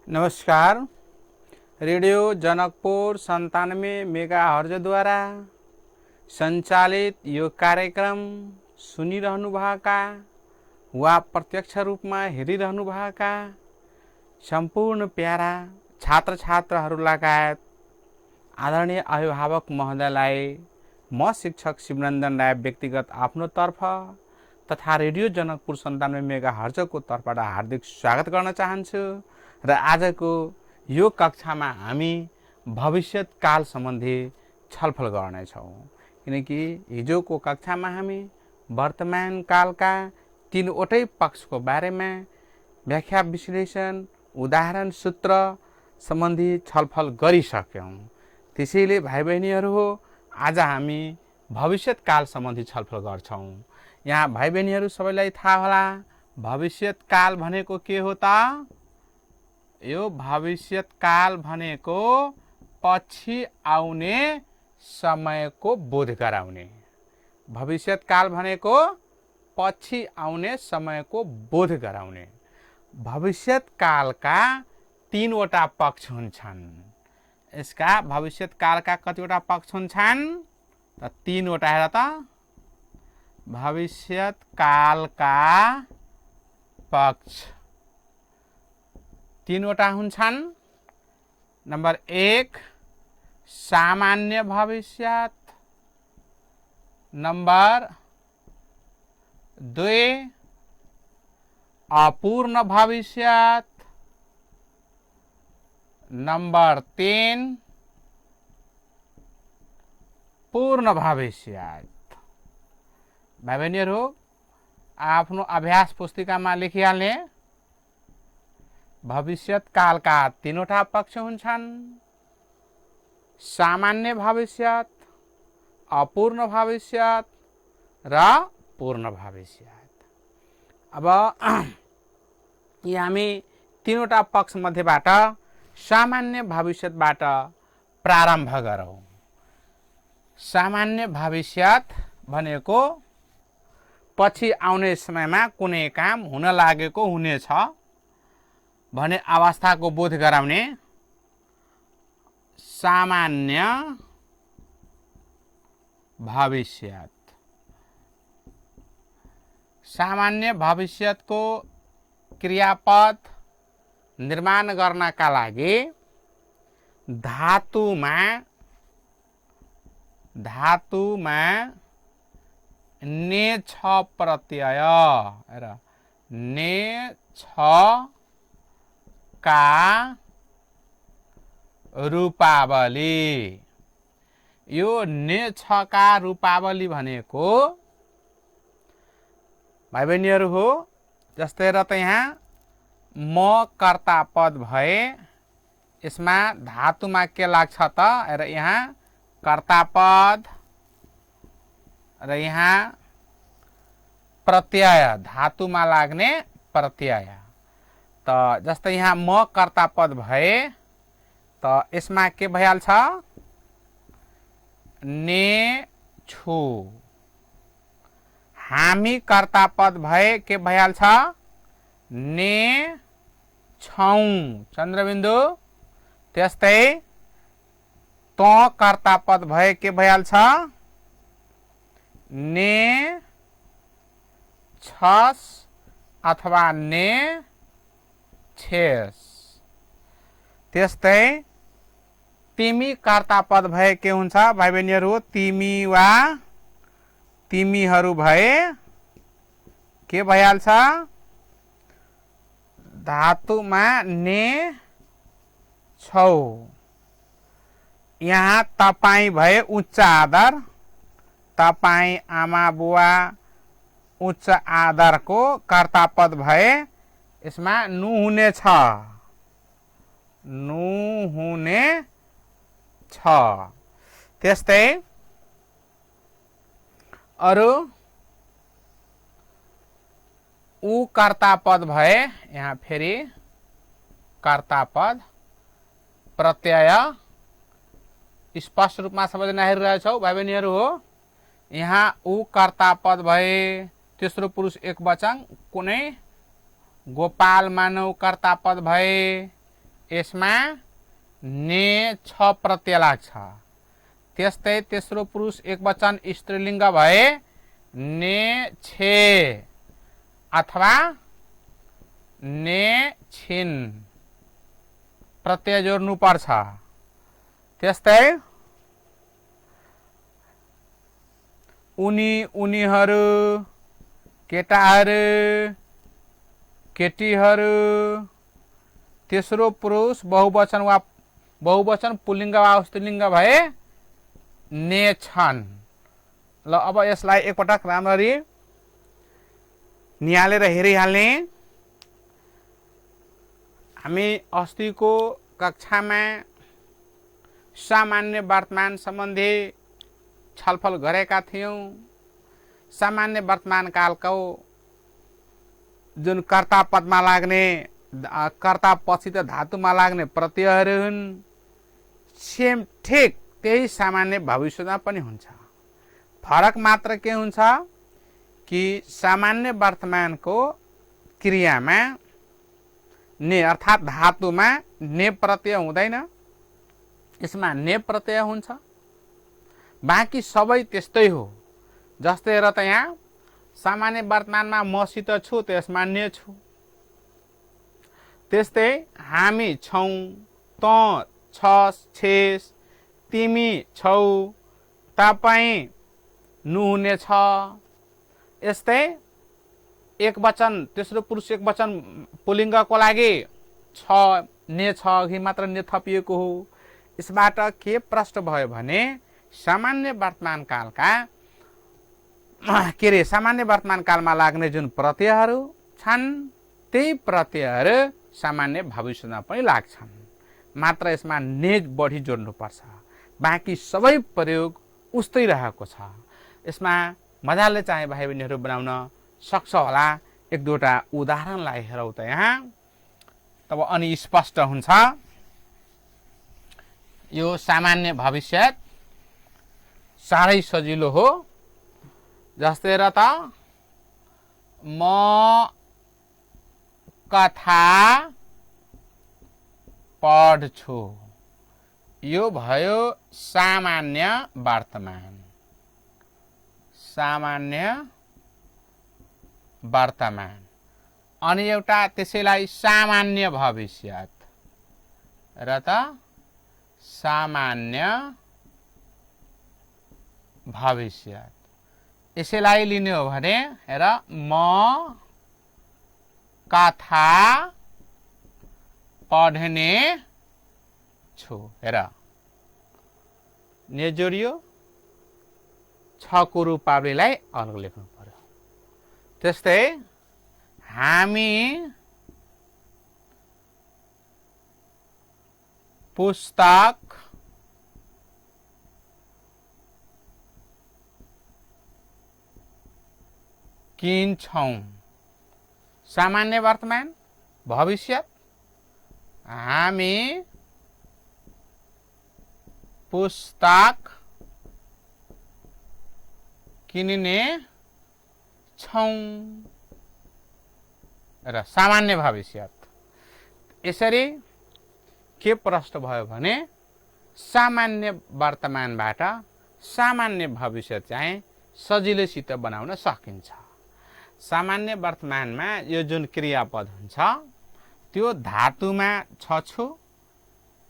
नमस्कार। रेडियो जनकपुर 97 मेगाहर्जद्वारा सञ्चालित यो कार्यक्रम सुनिरहनुभएका वा प्रत्यक्ष रूपमा हेरिरहनुभएका सम्पूर्ण प्यारा छात्र छात्राहरू लगायत आदरणीय अभिभावक महोदयलाई म शिक्षक शिवनन्दन राय व्यक्तिगत आफ्नो तर्फ तथा रेडियो जनकपुर 97 मेगाहर्जको तर्फबाट हार्दिक स्वागत गर्न चाहन्छु। र आजको यो कक्षामा हामी भविष्यकाल सम्बन्धी छलफल गर्नेछौँ, किनकि हिजोको कक्षामा हामी वर्तमान कालका तीनवटै पक्षको बारेमा व्याख्या विश्लेषण उदाहरण सूत्र सम्बन्धी छलफल गरिसक्यौँ। त्यसैले भाइ बहिनीहरू हो, आज हामी भविष्यकाल सम्बन्धी छलफल गर्छौँ। यहाँ भाइ बहिनीहरू सबैलाई थाहा होला, भविष्यकाल भनेको के हो त? यो भविष्यकाल भनेको पछि आउने समयको बोध गराउने। भविष्यकाल भनेको पछि आउने समयको बोध गराउने। भविष्यकालका तीनवटा पक्ष हुन्छन्। यसका भविष्यकालका कतिवटा पक्ष हुन्छन् त? तीनवटा। हेर त, भविष्यकालका पक्ष तीनवटा हुन्छन्। नम्बर 1 सामान्य भविष्यत, नम्बर 2 अपूर्ण भविष्यत, नम्बर 3 पूर्ण भविष्यत। भाइ बहिनीहरू आफ्नो अभ्यास पुस्तिकामा लेखिहाल्ने। भविष्यकालका तीनवटा पक्ष हुन्छन्: सामान्य भविष्यत, अपूर्ण भविष्यत र पूर्ण भविष्यत। अब यी हामी तीनवटा पक्ष मध्येबाट सामान्य भविष्यतबाट प्रारम्भ गरौँ। सामान्य भविष्यत भनेको पछि आउने समयमा कुनै काम हुन लागेको हुनेछ भने अवस्थाको बोध गराउने सामान्य भविष्यत। सामान्य भविष्यतको क्रियापद निर्माण गर्नका लागि धातुमा ने छ प्रत्यय र ने छ का रूपावली। यो ने छ का रूपावली भनेको भाइ बहिनीहरू हो, जस्तै र त यहाँ म कर्ता पद भए यसमा धातुमा के लाग्छ त? र यहाँ कर्ता पद र यहाँ प्रत्यय, धातुमा लाग्ने प्रत्यय। त जस्तै यहाँ म कर्ता पद भए त यसमा के भइहाल्छ? ने छु। हामी कर्ता पद भए के भइहाल्छ? ने छौं। चन्द्रबिन्दु। त्यस्तै त कर्ता पद भए के भइहाल्छ? ने छस् अथवा ने छेस। त्यस्तै तिमी कर्ता पद भए के हुन्छ भाइ बहिनीहरू? तिमी वा तिमीहरू भए के भइहाल्छ? धातुमा ने छौ। यहाँ तपाईँ भए उच्च आदर, तपाईँ आमा बुवा उच्च आदरको कर्ता पद भए यसमा नु हुने छ। नु हुने छ। त्यस्तै अरु ऊ कर्ता पद भए यहाँ फेरि कर्ता पद प्रत्यय स्पष्ट रूपमा सबैजना हेरिरहेछौ भाइ बहिनीहरू हो। यहाँ ऊ कर्ता पद भए तेस्रो पुरुष एक वचन कुनै गोपाल मानव कर्ता पद भए यसमा ने छ प्रत्यय लाग्छ। त्यस्तै तेस्रो पुरुष एकवचन स्त्रीलिङ्ग भए ने छे अथवा ने छिन प्रत्यय जोड्नु पर्छ। त्यस्तै उनी उनीहरू, केटाहरू, केटीहरू। तेस्रो पुरुष बहुवचन पुल्लिङ्ग वा स्त्रीलिङ्ग भए ने छन्। ल अब यसलाई एकपटक राम्ररी निहालेर हेरिहाल्ने। हामी अस्तिको कक्षामा सामान्य वर्तमान सम्बन्धी छलफल गरेका थियौं। सामान्य वर्तमान कालको जुन कर्ता पदमा लाग्ने, कर्ता पछि त धातुमा लाग्ने प्रत्ययहरू हुन्, सेम ठिक त्यही सामान्य भविष्यमा पनि हुन्छ। फरक मात्र के हुन्छ कि सामान्य वर्तमानको क्रियामा ने अर्थात् धातुमा ने प्रत्यय हुँदैन, यसमा ने प्रत्यय हुन्छ। बाँकी सबै त्यस्तै हो। जस्तै हेर त यहाँ सामान्य वर्तमानमा मसित छु त यसमा ने छु। त्यस्तै हामी छौं, त छस्, छेस, तिमी छौ, तपाईं नुहुने छ। यस्तै एक वचन तेस्रो पुरुष एक वचन पुल्लिङ्गको लागि छ ने छ कि मात्र ने थपिएको हो। यसबाट के प्रष्ट भयो भने सामान्य वर्तमान कालका सामान्य वर्तमान कालमा लाग्ने जुन प्रत्ययहरू छन् त्यही प्रत्ययहरू सामान्य भविष्यमा पनि लाग्छन्, मात्र यसमा ने बढी जोड्नुपर्छ। बाँकी सबै प्रयोग उस्तै रहेको छ। यसमा मजाले चाहिँ भाइ बहिनीहरू बनाउन सक्छ होला। एक दुईवटा उदाहरणलाई हेरौँ त यहाँ, तब अनि स्पष्ट हुन्छ। यो सामान्य भविष्य साह्रै सजिलो हो। जस्तै र त म कथा पढ्छु, यो भयो सामान्य वर्तमान। सामान्य वर्तमान। अनि एउटा त्यसैलाई सामान्य भविष्यत र त सामान्य भविष्यत। यसैलाई लिने हो भने हेर म कथा पढ्ने छु। हेर ने जोडियो, छको रूपावलीलाई अलग लेख्नु पर्यो। त्यस्तै हामी पुस्तक किन्छौं। सामान्य वर्तमान भविष्यत हामी पुस्तक किन्ने छौं र सामान्य भविष्यत। यसरी के प्रष्ट भयो भने सामान्य वर्तमानबाट सामान्य भविष्य चाहिँ सजिलैसित बनाउन सकिन्छ। सामान्य वर्तमानमा यो जुन क्रियापद हुन्छ त्यो धातुमा छु,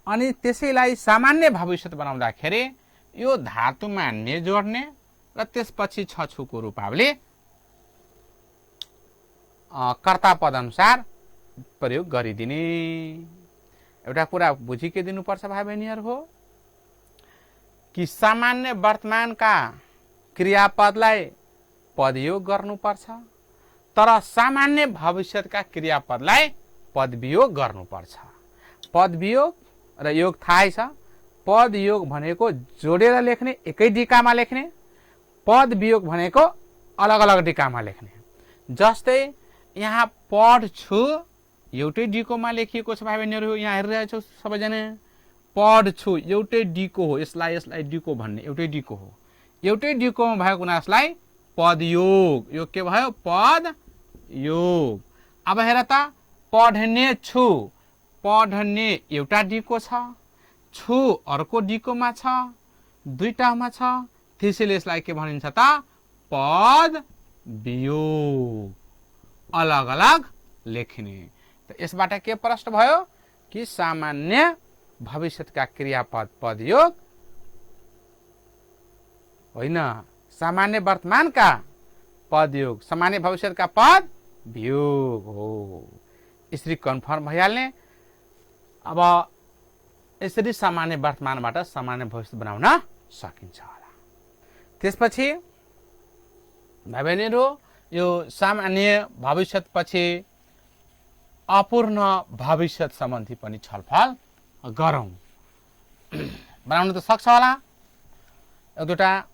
अनि त्यसैलाई सामान्य भविष्य बनाउँदाखेरि यो धातुमा ने जोड्ने र त्यसपछि छुको रूपावली कर्ता पद अनुसार प्रयोग गरिदिने। एउटा कुरा बुझिके दिनुपर्छ भाइ बहिनीहरू हो कि सामान्य वर्तमानका क्रियापदलाई पदयोग गर्नुपर्छ, तर सामान्य भविष्यका क्रियापदलाई पदवियोग गर्नुपर्छ। पदवियोग र योग थाहै छ। पदयोग भनेको जोडेर लेख्ने, एकै डिकामा लेख्ने। पदवियोग भनेको अलग अलग डिकामा लेख्ने। जस्तै यहाँ पढ्छु एउटै डिकोमा लेखिएको छ भाइ बहिनीहरू, यहाँ हेरिरहेछौ सबैजना। पढ्छु एउटै डिको हो, यसलाई डिको भन्ने एउटै डिको हो। एउटै डिकोमा भएको हुनाले पदयोग, यो के भयो? पदयोग। अब हेर त पढ्ने छु, पढ्ने एउटा डीको छ, छु अर्को डीकोमा छ, दुईटामा छ, त्यसैले यसलाई के भनिन्छ त पद वियोग, अलग अलग लेखिने। त यसबाट के प्रश्न भयो कि सामान्य भविष्यका क्रियापद पदयोग होइन, सामान्य वर्तमानका पदयोग, सामान्य भविष्यका पद वियोग हो। यसरी कन्फर्म भइहाल्ने। अब यसरी सामान्य वर्तमानबाट सामान्य भविष्य बनाउन सकिन्छ होला। त्यसपछि भाइ बहिनीहरू यो सामान्य भविष्यपछि अपूर्ण भविष्य सम्बन्धी पनि छलफल गरौँ। बनाउन त सक्छ होला। एक दुईटा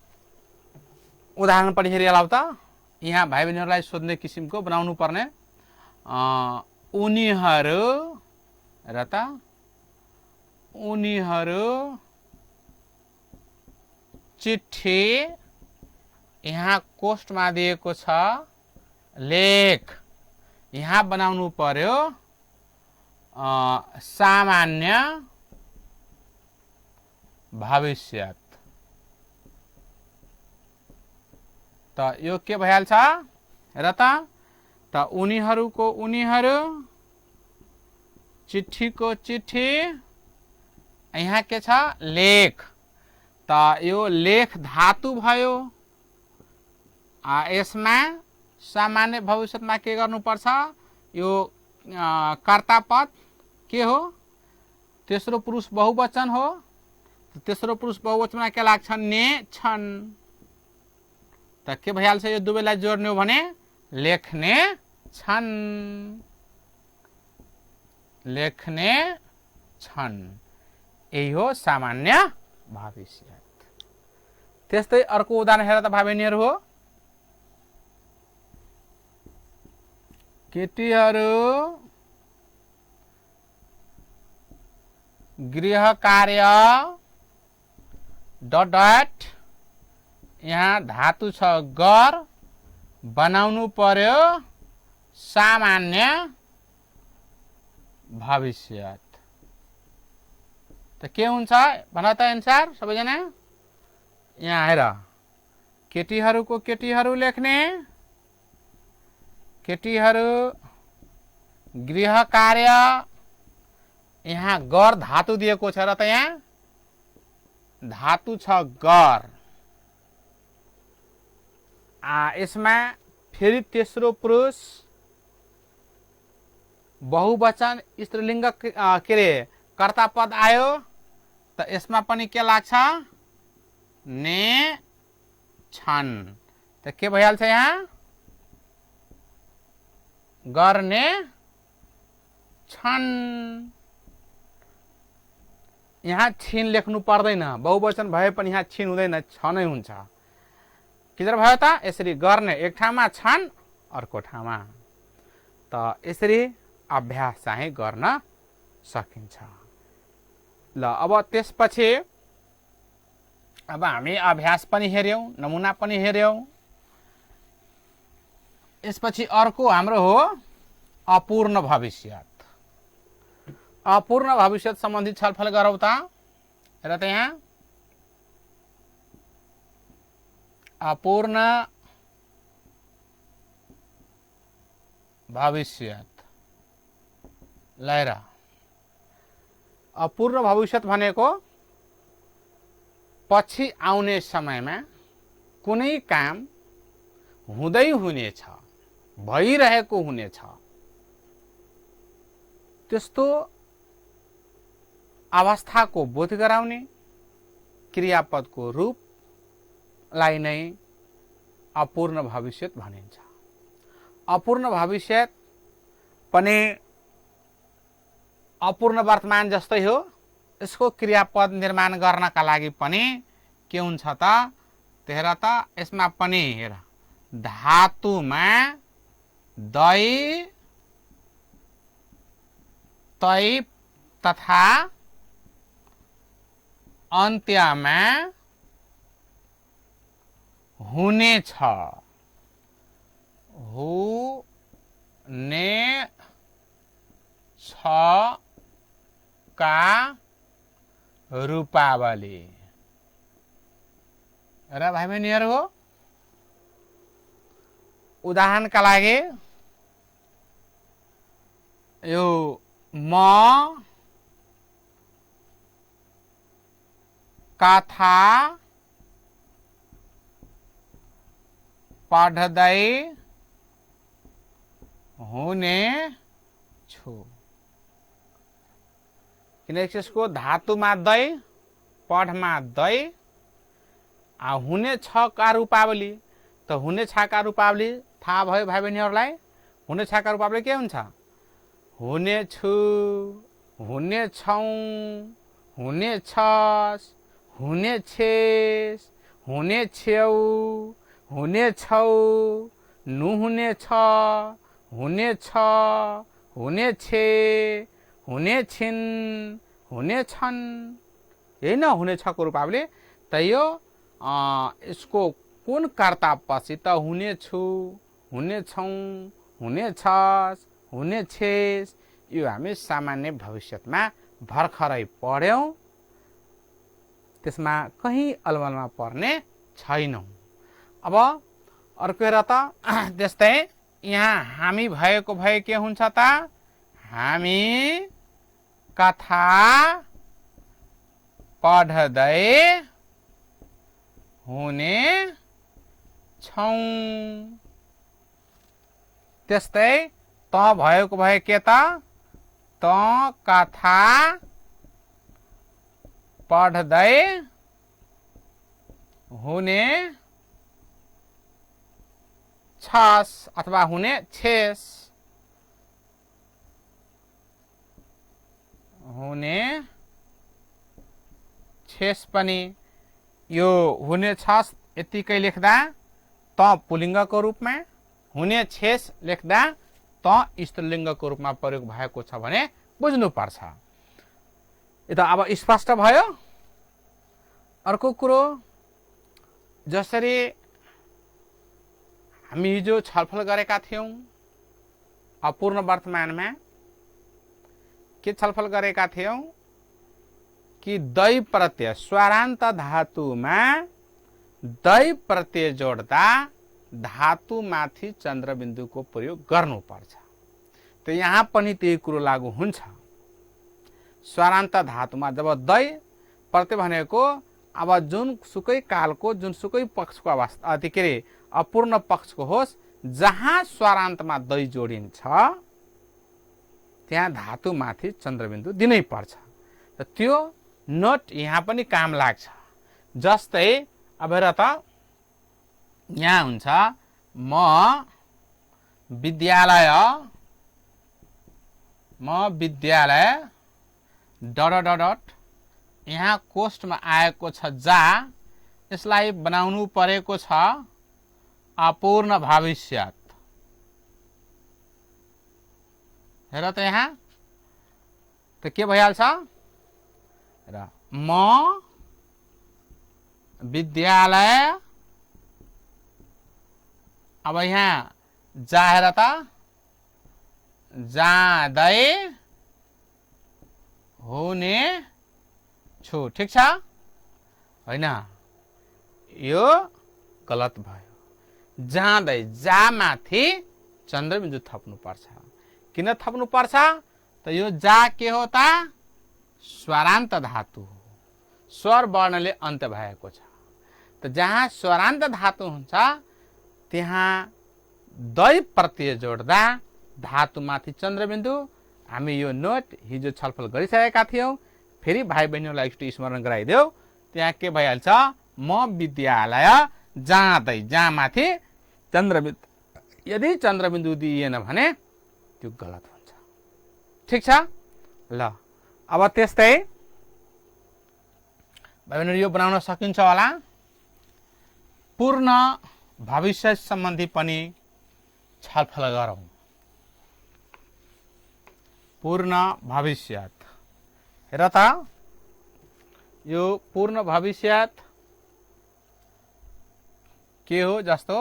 उदाहरण पनि हेरिहालौ त। यहाँ भाइ बहिनीहरूलाई सोध्ने किसिमको बनाउनु पर्ने। उनीहरू र त उनीहरू चिट्ठी, यहाँ कोष्टमा दिएको छ लेख, यहाँ बनाउनु पर्यो सामान्य भविष्य। त यो के भइहाल्छ र त उनीहरूको उनीहरू, चिट्ठीको चिट्ठी, यहाँ के छ लेख। त यो लेख धातु भयो। यसमा सामान्य भविष्यमा के गर्नुपर्छ, यो कर्ता पद के हो, तेस्रो पुरुष बहुवचन हो। तेस्रो पुरुष बहुवचनमा के लाग्छ ने छन्। त के भइहाल्छ यो दुवैलाई जोड्ने हो भने लेख्ने छन्, लेख्ने छन्। यही हो सामान्य भविष्य। त्यस्तै अर्को उदाहरण हेर त भाइ बहिनीहरू हो। केटीहरू गृह कार्य डट डट, यहाँ धातु छ गर, बनाउनु पर्यो सामान्य भविष्य। त के हुन्छ भन त एन्सर सबैजना। यहाँ हेर, केटीहरूको केटीहरू लेख्ने, केटीहरू गृह कार्य, यहाँ गर धातु दिएको छ र त यहाँ धातु छ गर। यसमा फेरि तेस्रो पुरुष बहुवचन स्त्रीलिङ्ग के अरे कर्ता पद आयो। त यसमा पनि के लाग्छ ने छन्। त के भइहाल्छ यहाँ गर्ने छन्। यहाँ छिन लेख्नु पर्दैन, बहुवचन भए पनि यहाँ छिन हुँदैन, छ नै हुन्छ। किधर भयो त यसरी गर्ने एक ठाउँमा छन् अर्को ठाउँमा। त यसरी अभ्यास चाहिँ गर्न सकिन्छ। ल अब त्यसपछि अब हामी अभ्यास पनि हेर्यौं, नमुना पनि हेर्यौं। यसपछि अर्को हाम्रो हो अपूर्ण भविष्य। अपूर्ण भविष्य सम्बन्धी छलफल गरौँ त। हेर त यहाँ अपूर्ण भविष्य। लैरा अपूर्ण भविष्य भनेको पछि आउने समयमा कुनै काम हुँदै हुनेछ, भइरहेको हुनेछ, त्यस्तो अवस्थाको बोध गराउने क्रियापदको रूपलाई नै अपूर्ण भविष्य भनिन्छ। अपूर्ण भविष्य पनि अपूर्ण वर्तमान जस्तै हो। यसको क्रियापद निर्माण गर्नका लागि पनि के हुन्छ त हेर त यसमा पनि हेर धातुमा दै तै तथा अन्त्यमा हुनेछ, हुने छ रूपावली। र भाइ बहिनीहरू उदाहरणका लागि यो म कथा पढ्दै हुने छु। किनकि यसको धातुमा दै, पढमा दै, हुने छ का रूपावली। त हुने छ का रूपावली थाहा भयो भाइ बहिनीहरूलाई? हुने छ का रूपावली के हुन्छ? हुने छु, हुने छौ, हुने छस्, हुने छेस, हुने छेउ, हुने छौ, नुहुने छ, हुने छ, हुने छे, हुने छिन्, हुने छन्। यही न हुने छ को रूपावली। त यो यसको कुन कर्ता पछि त हुने छु, हुने छौ, हुने छस्, हुने छेस, यो हामी सामान्य भविष्यमा भर्खरै पढ्यौं। त्यसमा कहीँ अलमलमा पर्ने छैनौं। अब अर्को हेर त, त्यस्तै यहाँ हामी भएको भए के हुन्छ त? हामी कथा पढ्दै हुने छौं। त्यस्तै त भएको भए के त? त कथा पढ्दै हुने छस् अथवा हुने छेस। हुने छेस पनि यो हुने छस् यतिकै लेख्दा त पुलिङ्गको रूपमा, हुने छेस लेख्दा त स्त्रीलिङ्गको रूपमा प्रयोग भएको छ भने बुझ्नुपर्छ। यो त अब स्पष्ट भयो। अर्को कुरो, जसरी हामी हिजो छलफल गरेका थियौं अपूर्ण वर्तमानमा, के छलफल गरेका थियौं कि दै प्रत्यय स्वरान्त धातुमा दै प्रत्यय जोड्दा धातुमाथि चन्द्रबिन्दुको प्रयोग गर्नुपर्छ। त यहाँ पनि त्यही कुरो लागू हुन्छ। स्वरान्त धातुमा जब दै प्रत्यय भनेको अब जुनसुकै कालको जुनसुकै पक्षको अवस्था के अरे अपूर्ण पक्षको होस्, जहाँ स्वरान्तमा दै जोडिन्छ त्यहाँ धातुमाथि चन्द्रबिन्दु दिनै पर्छ। त त्यो नोट यहाँ पनि काम लाग्छ। जस्तै अब हेर त, यहाँ हुन्छ म विद्यालय डट डट डट, यहाँ कोष्टमा आएको छ जा, यसलाई बनाउनु परेको छ अपूर्ण भविष्यत। हेर त यहाँ त के भइहाल्छ र म विद्यालय, अब यहाँ जा हेर त, जाँदै हुने छु। ठिक छ होइन? यो गलत भयो। जाँदै जा माथि चन्द्रबिन्दु थप्नु पर्छ। किन थप्नु पर्छ त यो जा के हो त? स्वरान्त धातु हो, स्वर वर्णले अन्त्य भएको छ। त जहाँ स्वरान्त धातु हुन्छ त्यहाँ दै प्रत्यय जोड्दा धातुमाथि चन्द्रबिन्दु। हामी यो नोट हिजो छलफल गरिसकेका थियौं। फेरि भाइ बहिनीहरूलाई एकचोटि स्मरण गराइदेऊ। त्यहाँ के भइहाल्छ? म विद्यालय जाँदै, जहाँ माथि चन्द्रबिन्दु, यदि चन्द्रबिन्दु दिइएन भने त्यो गलत हुन्छ। ठिक छ ल। अब त्यस्तै भाइ बहिनीहरू यो बनाउन सकिन्छ होला। पूर्ण भविष्य सम्बन्धी पनि छलफल गरौँ। पूर्ण भविष्यत हेर त, यो पूर्ण भविष्यत के हो? जस्तो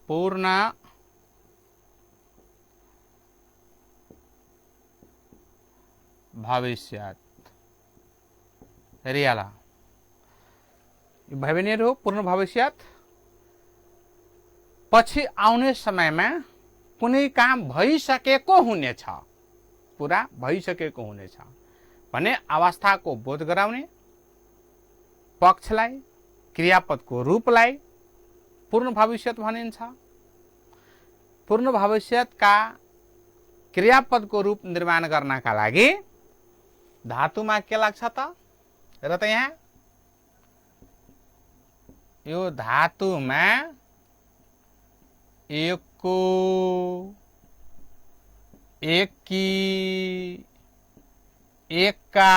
पूर्ण भविष्यत, हेरियाला भाइ बहिनीहरू पूर्ण भविष्यत पछि आउने समयमा कुनै काम भइसकेको हुनेछ, पुरा भइसकेको हुनेछ भने अवस्थाको बोध गराउने पक्षलाई, क्रियापदको रूपलाई पूर्ण भविष्यत भनिन्छ। पूर्ण भविष्यतका क्रियापदको रूप निर्माण गर्नका लागि धातुमा के लाग्छ त? र त यहाँ यो धातुमा एको, एकी, एका,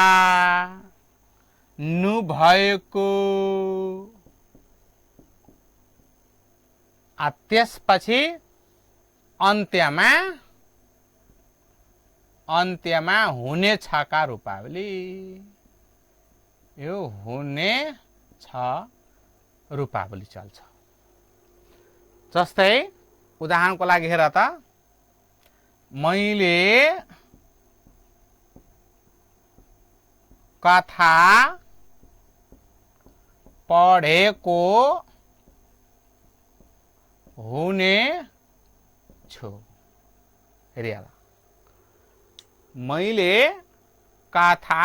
नु भएको, त्यसपछि अन्त्यमा हुने छ का रूपावली। यो हुने छ रूपावली चल्छ। जस्तै उदाहरणको लागि हेर त, मैले कथा पढेको हुने छु। हेरिहाल, मैले कथा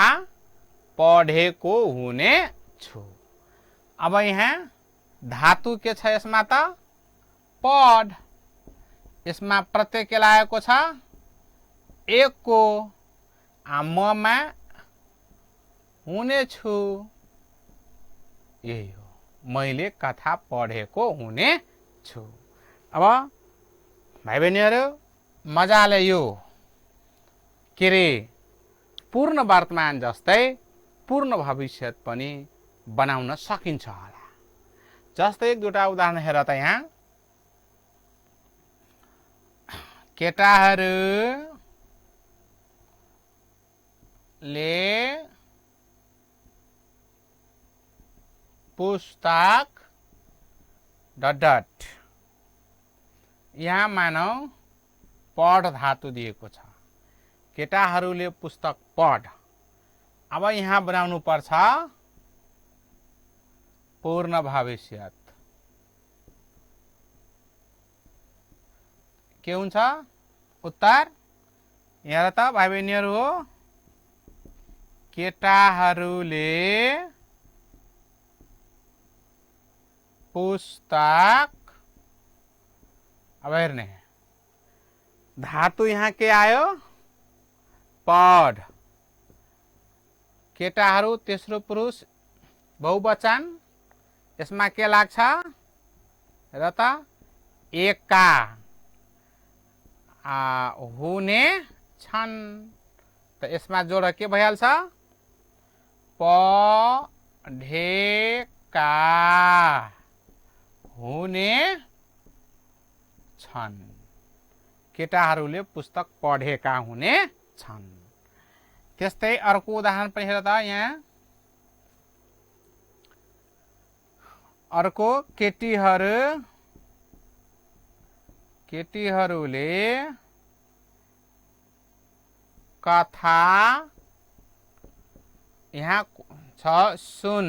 पढेको हुने छु। अब यहाँ धातु के छ यसमा त? पढ। यसमा प्रत्यय के लागेको छ? एकको। ममा हुने छु। यही हो, मैले कथा पढेको हुने छु। अब भाइ बहिनीहरू मजाले यो के रे पूर्ण वर्तमान जस्तै पूर्ण भविष्यत पनि बनाउन सकिन्छ होला। जस्तै एक दुईटा उदाहरण हेर त यहाँ, केटाहरूले पुस्तक डट यहाँ मानौ पढ धातु दिएको छ। केटाहरूले पुस्तक पढ। अब यहाँ बनाउनु पर्छ पूर्ण भविष्यत। के हुन्छ उत्तर? यहाँ त भाइ बहिनीहरू हो, केटाहरूले पुस्तक। अब हेर्ने धातु यहाँ के आयो? पढ। केटाहरू तेस्रो पुरुष बहुवचन, यसमा के लाग्छ र त? एका। हुने छन्, त यसमा जोड के भइहाल्छ? पढेका हुने छन्। केटाहरूले पुस्तक पढेका हुने छन्। त्यस्तै अर्को उदाहरण पनि हेर त यहाँ, अर्को केटीहरूले कथा, यहाँ छ सुन।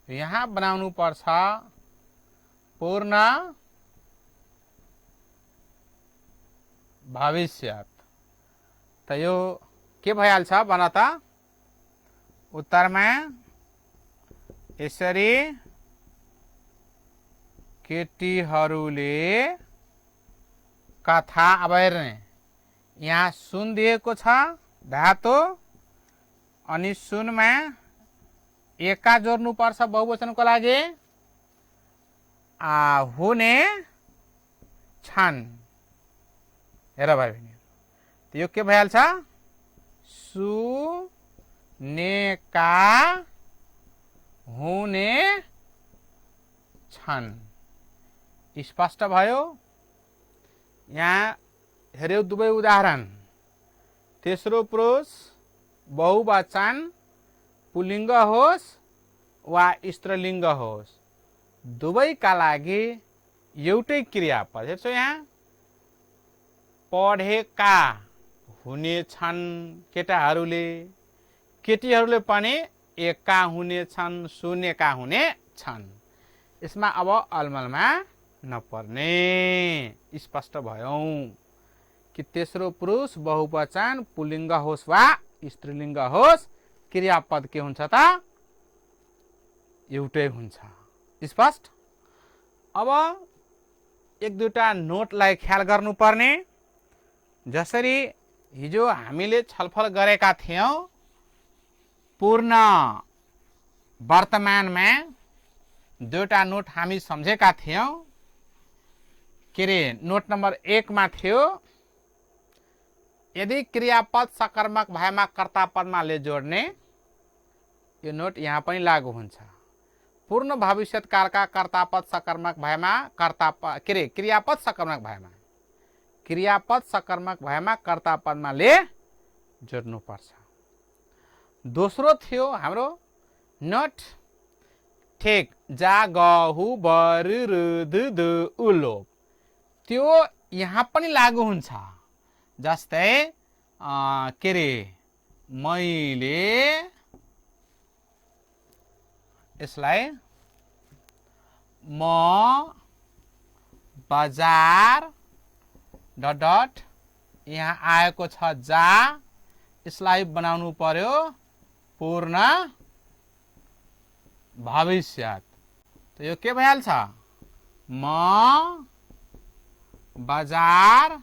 यहाँ बनाउनु पर्छ पूर्ण भविष्यत। त यो के भइहाल्छ भन त? उत्तरमा यसरी केटीहरूले कथा। अब हेर्ने यहाँ सुन दिएको छ धातु, अनि सुनमा एका जोड्नु पर्छ बहुवचनको लागि। हुने छन्। हेर भाइ बहिनी, यो के भइहाल्छ? सुनेका हुने छन्। स्पष्ट भयो? यहाँ हेर्यो दुवै उदाहरण, तेस्रो पुरुष बहुवचन पुल्लिङ्ग होस् वा स्त्रीलिङ्ग होस्, दुवैका लागि एउटै क्रियापद। हेर्छौ यहाँ, पढेका हुने छन् केटाहरूले, केटीहरूले पनि एकका हुने छन्, शून्यका हुने छन्। यसमा अब अलमलमा नपर्ने स्पष्ट भयो कि तेस्रो पुरुष बहुवचन पुल्लिङ्ग होस् वा स्त्रीलिङ्ग होस्, क्रियापद के हुन्छ त? एउटै हुन्छ। स्पष्ट? अब एक दुईटा नोटलाई ख्याल गर्नुपर्ने। जसरी हिजो हामीले छलफल गरेका थियौं, पूर्ण वर्तमानमा दुईटा नोट हामी सम्झेका थियौं। के रे, नोट नम्बर 1 मा थियो, यदि क्रियापद सकर्मक भएमा कर्तापदमा ले जोड्ने, यो नोट यहाँ पनि लागू हुन्छ। पूर्ण भविष्यकालका कर्तापद सकर्मक भएमा क्रियापद सकर्मक भएमा, क्रियापद सकर्मक भएमा कर्तापदमा ले जोड्नु पर्छ। दोस्रो थियो हाम्रो नोट, ठेक जा गहु बरु रुदु दु उलोप, त्यो यहाँ पनि लागू हुन्छ। जस्तै के रे, मैले यसलाई म बजार डट डट यहाँ आएको छ जा, यसलाई बनाउनु पर्यो पूर्ण भविष्यत। त यो के भइहाल्छ? म बजार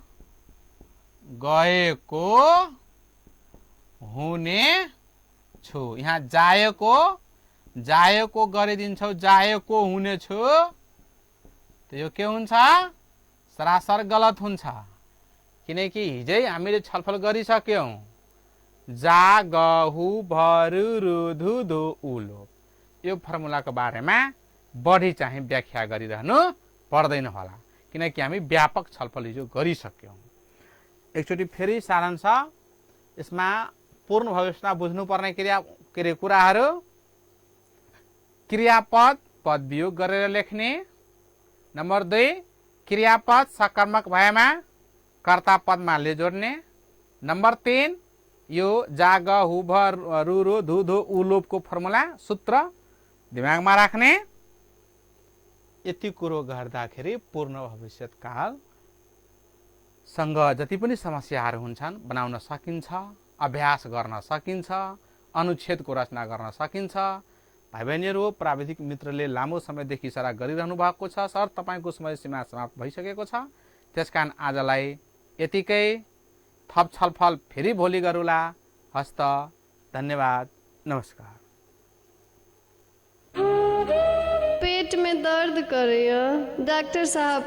गएको हुने छु। यहाँ जाएको गरिदिन्छौ, जाएको हुने छु। त यो के हुन्छ? सरासर गलत हुन्छ। किनकि हिजै हामीले छलफल गरिसक्यौं, जा गहु भरु रुधु दु उलोप, यो फर्मुलाको बारेमा बढी चाहिँ व्याख्या गरिरहनु पर्दैन होला, किनकि हामी व्यापक छलफल हिजो गरिसक्यौं। एकचोटि फेरि सारांश, यसमा पूर्ण भविष्यमा बुझ्नुपर्ने कुराहरू, क्रियापद पद वियोग गरेर लेख्ने। नम्बर 2, क्रियापद सकर्मक भएमा कर्तापदमा ले जोड्ने। नम्बर 3, यो जा ग हु भ रु रो धु धो उलोपको फर्मुला सूत्र दिमागमा राख्ने। यति कुरो गर्दाखेरि पूर्ण भविष्यकाल सँग जति पनि समस्याहरू हुन्छन् बनाउन सकिन्छ, अभ्यास गर्न सकिन्छ, अनुच्छेदको रचना गर्न सकिन्छ। भाइ बहिनीहरू, प्राविधिक मित्रले लामो समयदेखि इसारा गरिरहनु भएको छ। सर, तपाईको समय सीमा समाप्त भइसकेको छ। त्यसकारण आजलाई यतिकै। थप छलफल फेरि भोलि गरौँला। हस्त, धन्यवाद, नमस्कार। पेट में दर्द करे डॉक्टर साहब